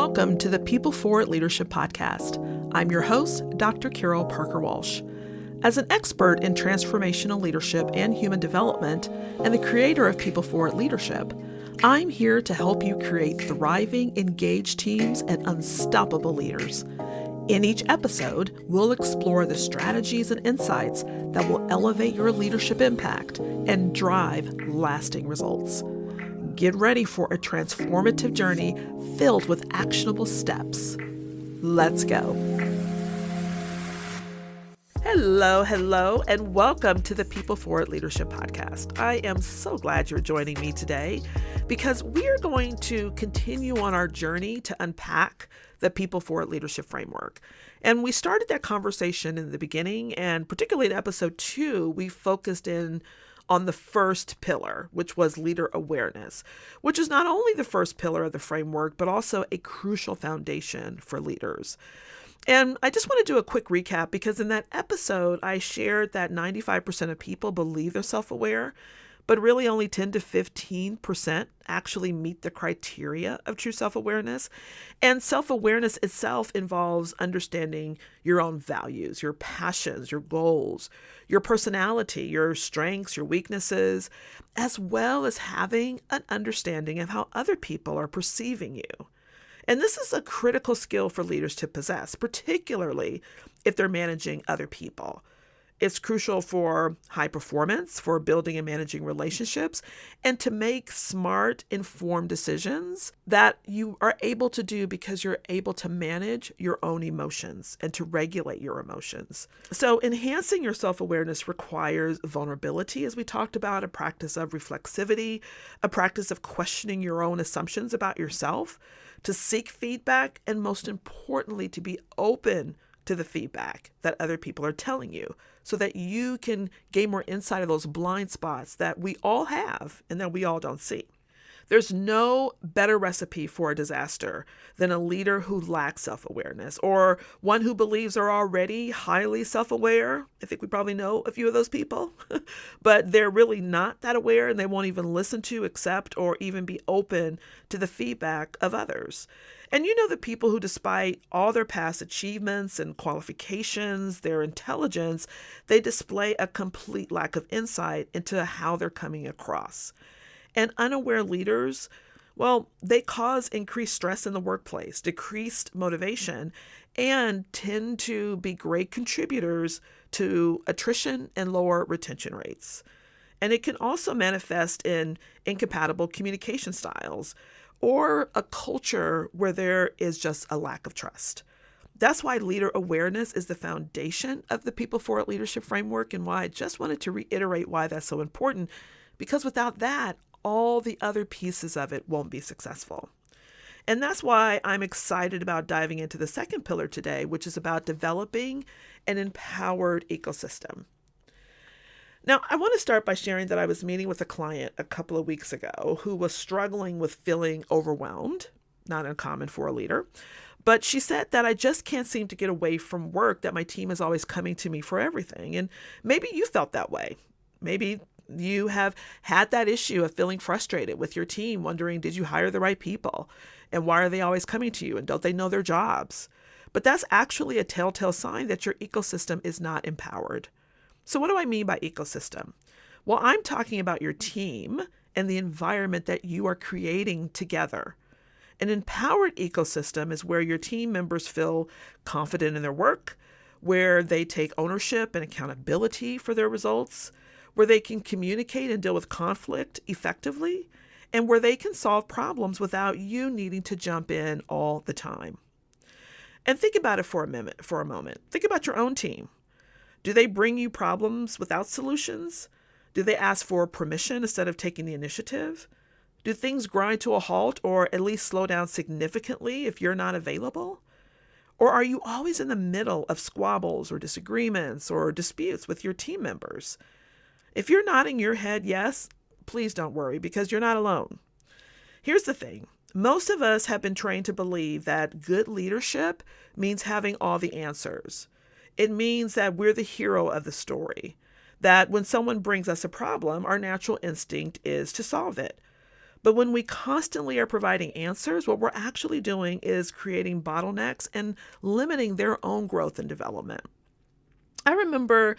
Welcome to the People Forward Leadership Podcast. I'm your host, Dr. Carol Parker Walsh. As an expert in transformational leadership and human development, and the creator of People Forward Leadership, I'm here to help you create thriving, engaged teams and unstoppable leaders. In each episode, we'll explore the strategies and insights that will elevate your leadership impact and drive lasting results. Get ready for a transformative journey filled with actionable steps. Let's go. Hello, and welcome to the People Forward Leadership Podcast. I am so glad you're joining me today because we are going to continue on our journey to unpack the People Forward Leadership Framework. And we started that conversation in the beginning, and particularly in episode 2, we focused in on the first pillar, which was leader awareness, which is not only the first pillar of the framework, but also a crucial foundation for leaders. And I just want to do a quick recap because in that episode, I shared that 95% of people believe they're self-aware, but really only 10 to 15% actually meet the criteria of true self-awareness. And self-awareness itself involves understanding your own values, your passions, your goals, your personality, your strengths, your weaknesses, as well as having an understanding of how other people are perceiving you. And this is a critical skill for leaders to possess, particularly if they're managing other people. It's crucial for high performance, for building and managing relationships, and to make smart, informed decisions that you are able to do because you're able to manage your own emotions and to regulate your emotions. So enhancing your self-awareness requires vulnerability, as we talked about, a practice of reflexivity, a practice of questioning your own assumptions about yourself, to seek feedback, and most importantly, to be open to the feedback that other people are telling you so that you can gain more insight of those blind spots that we all have and that we all don't see. There's no better recipe for a disaster than a leader who lacks self-awareness or one who believes they're already highly self-aware. I think we probably know a few of those people, but they're really not that aware and they won't even listen to, accept, or even be open to the feedback of others. And you know the people who, despite all their past achievements and qualifications, their intelligence, they display a complete lack of insight into how they're coming across. And unaware leaders, well, they cause increased stress in the workplace, decreased motivation, and tend to be great contributors to attrition and lower retention rates. And it can also manifest in incompatible communication styles or a culture where there is just a lack of trust. That's why leader awareness is the foundation of the People Forward Leadership Framework and why I just wanted to reiterate why that's so important, because without that, all the other pieces of it won't be successful. And that's why I'm excited about diving into the second pillar today, which is about developing an empowered ecosystem. Now, I want to start by sharing that I was meeting with a client a couple of weeks ago who was struggling with feeling overwhelmed, not uncommon for a leader. But she said that I just can't seem to get away from work, that my team is always coming to me for everything. And maybe you felt that way. Maybe you have had that issue of feeling frustrated with your team, wondering, did you hire the right people? And why are they always coming to you? And don't they know their jobs? But that's actually a telltale sign that your ecosystem is not empowered. So what do I mean by ecosystem? Well, I'm talking about your team and the environment that you are creating together. An empowered ecosystem is where your team members feel confident in their work, where they take ownership and accountability for their results, where they can communicate and deal with conflict effectively, and where they can solve problems without you needing to jump in all the time. And think about it for a moment. Think about your own team. Do they bring you problems without solutions? Do they ask for permission instead of taking the initiative? Do things grind to a halt or at least slow down significantly if you're not available? Or are you always in the middle of squabbles or disagreements or disputes with your team members? If you're nodding your head yes, please don't worry because you're not alone. Here's the thing. Most of us have been trained to believe that good leadership means having all the answers. It means that we're the hero of the story, that when someone brings us a problem, our natural instinct is to solve it. But when we constantly are providing answers, what we're actually doing is creating bottlenecks and limiting their own growth and development. I remember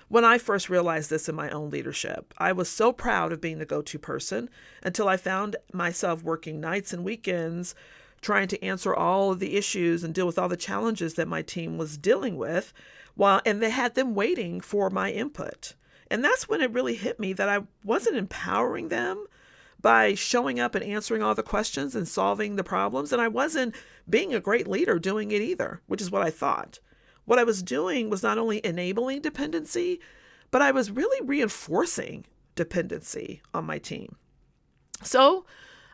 when I first realized this in my own leadership, I was so proud of being the go-to person until I found myself working nights and weekends trying to answer all of the issues and deal with all the challenges that my team was dealing with and they had them waiting for my input. And that's when it really hit me that I wasn't empowering them by showing up and answering all the questions and solving the problems. And I wasn't being a great leader doing it either, which is what I thought. What I was doing was not only enabling dependency, but I was really reinforcing dependency on my team. So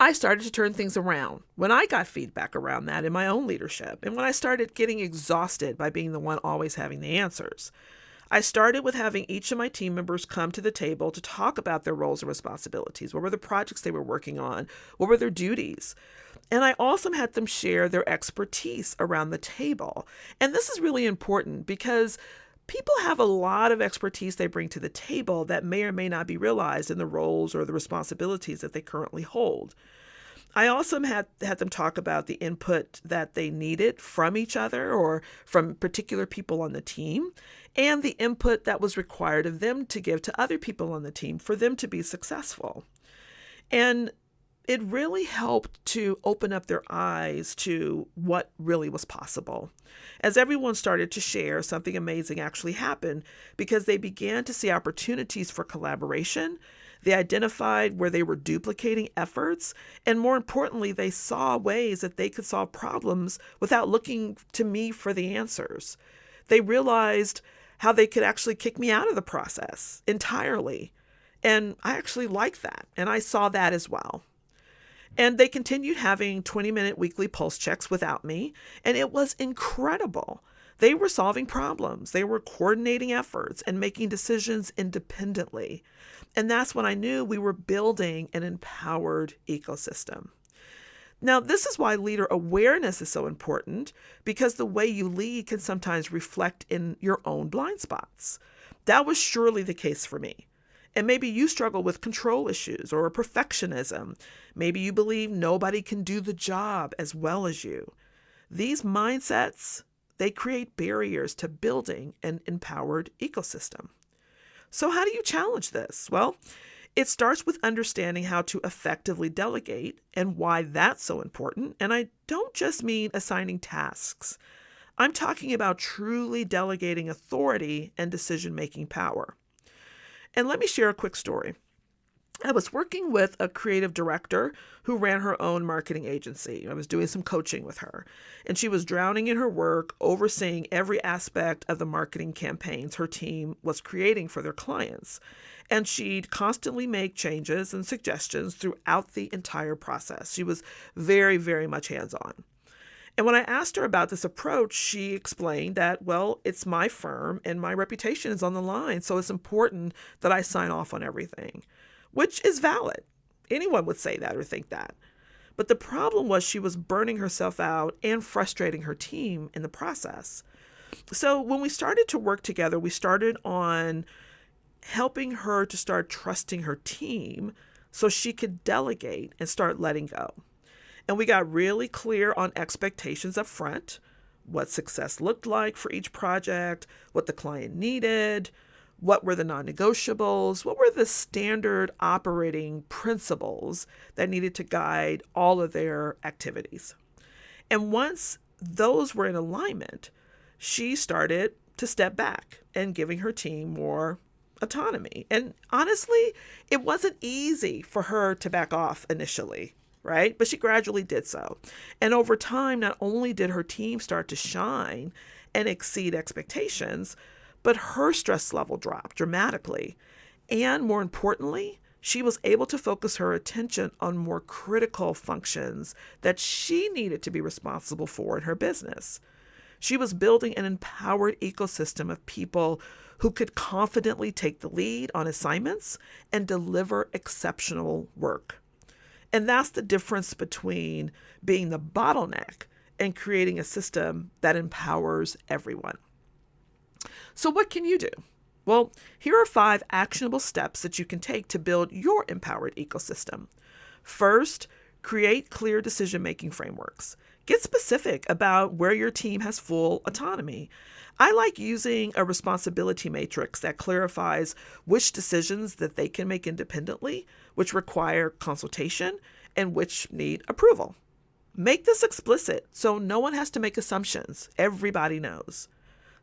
I started to turn things around when I got feedback around that in my own leadership, and when I started getting exhausted by being the one always having the answers. I started with having each of my team members come to the table to talk about their roles and responsibilities. What were the projects they were working on? What were their duties? And I also had them share their expertise around the table. And this is really important because people have a lot of expertise they bring to the table that may or may not be realized in the roles or the responsibilities that they currently hold. I also had them talk about the input that they needed from each other or from particular people on the team, and the input that was required of them to give to other people on the team for them to be successful. And it really helped to open up their eyes to what really was possible. As everyone started to share, something amazing actually happened because they began to see opportunities for collaboration. They identified where they were duplicating efforts, and more importantly, they saw ways that they could solve problems without looking to me for the answers. They realized how they could actually kick me out of the process entirely. And I actually liked that, and I saw that as well. And they continued having 20-minute weekly pulse checks without me, and it was incredible. They were solving problems, they were coordinating efforts, and making decisions independently. And that's when I knew we were building an empowered ecosystem. Now, this is why leader awareness is so important, because the way you lead can sometimes reflect in your own blind spots. That was surely the case for me. And maybe you struggle with control issues or perfectionism. Maybe you believe nobody can do the job as well as you. These mindsets, they create barriers to building an empowered ecosystem. So how do you challenge this? Well, it starts with understanding how to effectively delegate and why that's so important. And I don't just mean assigning tasks. I'm talking about truly delegating authority and decision-making power. And let me share a quick story. I was working with a creative director who ran her own marketing agency. I was doing some coaching with her, and she was drowning in her work, overseeing every aspect of the marketing campaigns her team was creating for their clients. And she'd constantly make changes and suggestions throughout the entire process. She was very, very much hands-on. And when I asked her about this approach, she explained that, well, it's my firm and my reputation is on the line, so it's important that I sign off on everything, which is valid. Anyone would say that or think that. But the problem was she was burning herself out and frustrating her team in the process. So when we started to work together, we started on helping her to start trusting her team so she could delegate and start letting go. And we got really clear on expectations up front, what success looked like for each project, what the client needed, what were the non-negotiables, what were the standard operating principles that needed to guide all of their activities. And once those were in alignment, she started to step back and giving her team more autonomy. And honestly, it wasn't easy for her to back off initially, right? But she gradually did so. And over time, not only did her team start to shine and exceed expectations, but her stress level dropped dramatically. And more importantly, she was able to focus her attention on more critical functions that she needed to be responsible for in her business. She was building an empowered ecosystem of people who could confidently take the lead on assignments and deliver exceptional work. And that's the difference between being the bottleneck and creating a system that empowers everyone. So what can you do? Well, here are 5 actionable steps that you can take to build your empowered ecosystem. First, create clear decision-making frameworks. Get specific about where your team has full autonomy. I like using a responsibility matrix that clarifies which decisions that they can make independently, which require consultation, and which need approval. Make this explicit so no one has to make assumptions. Everybody knows.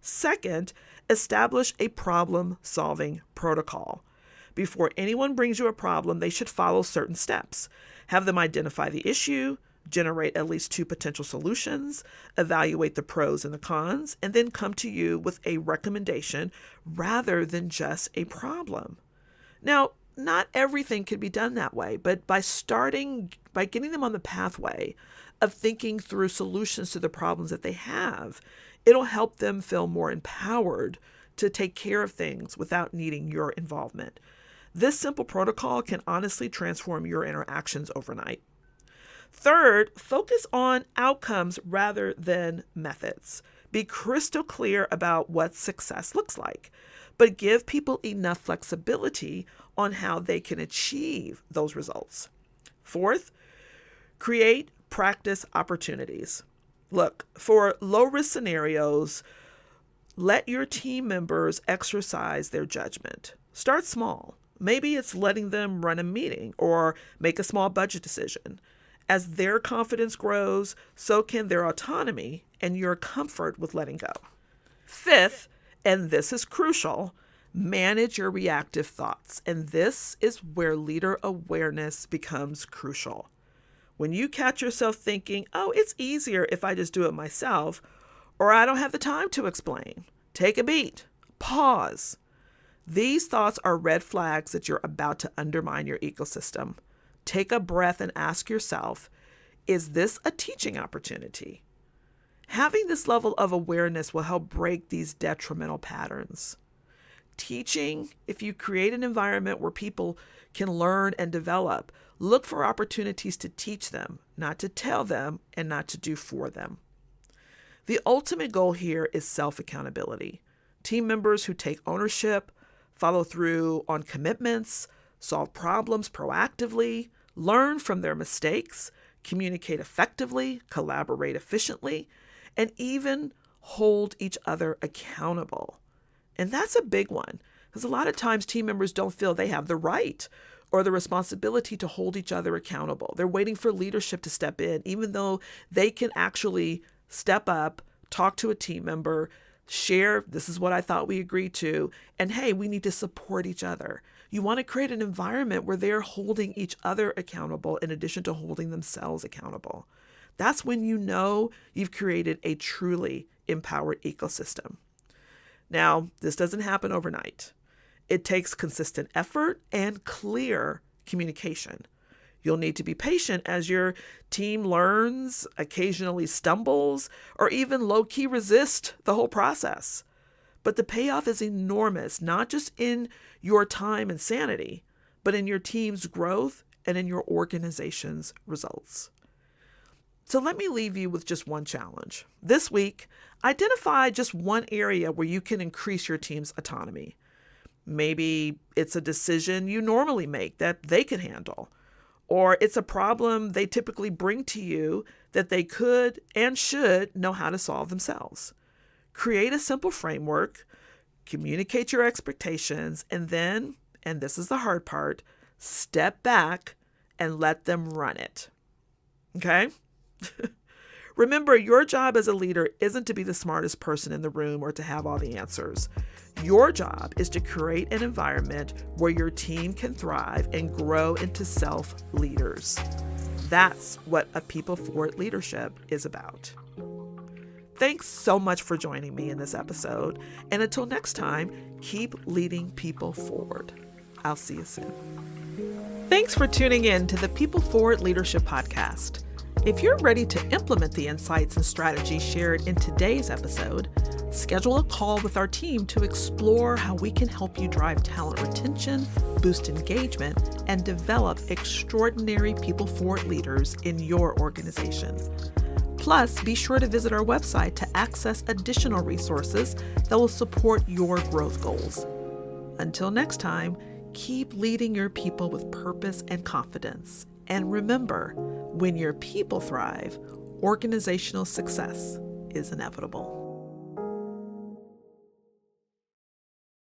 Second, establish a problem-solving protocol. Before anyone brings you a problem, they should follow certain steps. Have them identify the issue, generate at least 2 potential solutions, evaluate the pros and the cons, and then come to you with a recommendation rather than just a problem. Now, not everything can be done that way, but by getting them on the pathway of thinking through solutions to the problems that they have, it'll help them feel more empowered to take care of things without needing your involvement. This simple protocol can honestly transform your interactions overnight. Third, focus on outcomes rather than methods. Be crystal clear about what success looks like, but give people enough flexibility on how they can achieve those results. Fourth, create practice opportunities. Look, for low-risk scenarios, let your team members exercise their judgment. Start small. Maybe it's letting them run a meeting or make a small budget decision. As their confidence grows, so can their autonomy and your comfort with letting go. Fifth, and this is crucial, manage your reactive thoughts. And this is where leader awareness becomes crucial. When you catch yourself thinking, oh, it's easier if I just do it myself, or I don't have the time to explain, take a beat, pause. These thoughts are red flags that you're about to undermine your ecosystem. Take a breath and ask yourself, is this a teaching opportunity? Having this level of awareness will help break these detrimental patterns. Teaching, if you create an environment where people can learn and develop, look for opportunities to teach them, not to tell them, and not to do for them. The ultimate goal here is self-accountability. Team members who take ownership, follow through on commitments, solve problems proactively, learn from their mistakes, communicate effectively, collaborate efficiently, and even hold each other accountable. And that's a big one, because a lot of times team members don't feel they have the right or the responsibility to hold each other accountable. They're waiting for leadership to step in, even though they can actually step up, talk to a team member, share, this is what I thought we agreed to, and hey, we need to support each other. You want to create an environment where they're holding each other accountable in addition to holding themselves accountable. That's when you know you've created a truly empowered ecosystem. Now, this doesn't happen overnight. It takes consistent effort and clear communication. You'll need to be patient as your team learns, occasionally stumbles, or even low-key resist the whole process. But the payoff is enormous, not just in your time and sanity, but in your team's growth and in your organization's results. So let me leave you with just one challenge. This week, identify just one area where you can increase your team's autonomy. Maybe it's a decision you normally make that they can handle, or it's a problem they typically bring to you that they could and should know how to solve themselves. Create a simple framework, communicate your expectations, and then, and this is the hard part, step back and let them run it. Okay? Remember, your job as a leader isn't to be the smartest person in the room or to have all the answers. Your job is to create an environment where your team can thrive and grow into self-leaders. That's what a people-forward leadership is about. Thanks so much for joining me in this episode. And until next time, keep leading people forward. I'll see you soon. Thanks for tuning in to the People Forward Leadership Podcast. If you're ready to implement the insights and strategies shared in today's episode, schedule a call with our team to explore how we can help you drive talent retention, boost engagement, and develop extraordinary people-forward leaders in your organization. Plus, be sure to visit our website to access additional resources that will support your growth goals. Until next time, keep leading your people with purpose and confidence, And remember, when your people thrive, organizational success is inevitable.